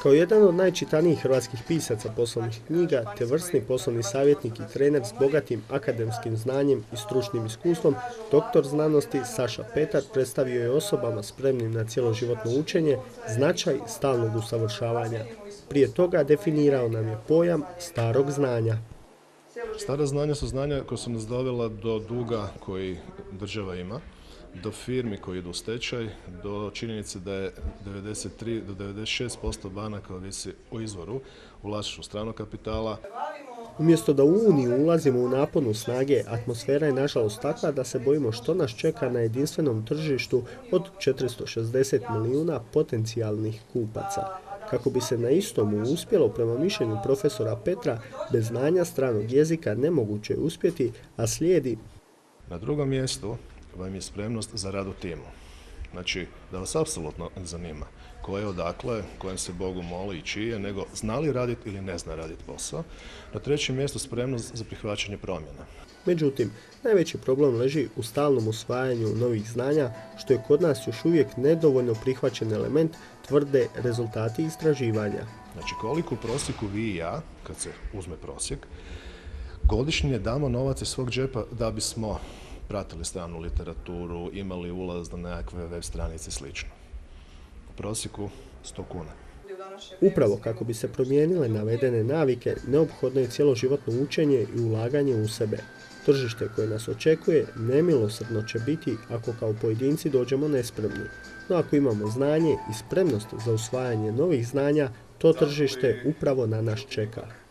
Kao jedan od najčitanijih hrvatskih pisaca poslovnih knjiga, te vrsni poslovni savjetnik i trener s bogatim akademskim znanjem i stručnim iskustvom, doktor znanosti Saša Petar predstavio je osobama spremnim na cjeloživotno učenje značaj stalnog usavršavanja. Prije toga definirao nam je pojam starog znanja. Stara znanja su znanja koja su nas dovela do duga koji država ima, do firmi koji idu u stečaj, do činjenice da je 93 do 96% banaka ovisi o izvoru u vlasništvu stranog kapitala. Umjesto da u Uniju ulazimo u naponu snage, atmosfera je nažalost takva da se bojimo što nas čeka na jedinstvenom tržištu od 460 milijuna potencijalnih kupaca. Kako bi se na istomu uspjelo, prema mišljenju profesora Petra, bez znanja stranog jezika nemoguće je uspjeti, a slijedi. Na drugom mjestu vam je spremnost za rad u timu. Znači, da vas apsolutno ne zanima ko je odakle, kojem se Bogu moli i čiji je, nego zna li raditi ili ne zna raditi posao. Na trećem mjestu spremnost za prihvaćanje promjena. Međutim, najveći problem leži u stalnom usvajanju novih znanja, što je kod nas još uvijek nedovoljno prihvaćen element, tvrde rezultati istraživanja. Znači, koliko u prosjeku vi i ja, kad se uzme prosjek, godišnje damo novac iz svog džepa da bismo pratili stranu literaturu, imali ulaz na nekakve web stranice i sl. U prosjeku 100 kuna. Upravo kako bi se promijenile navedene navike, neophodno je cjeloživotno učenje i ulaganje u sebe. Tržište koje nas očekuje nemilosrdno će biti ako kao pojedinci dođemo nespremni. No ako imamo znanje i spremnost za usvajanje novih znanja, to tržište upravo na nas čeka.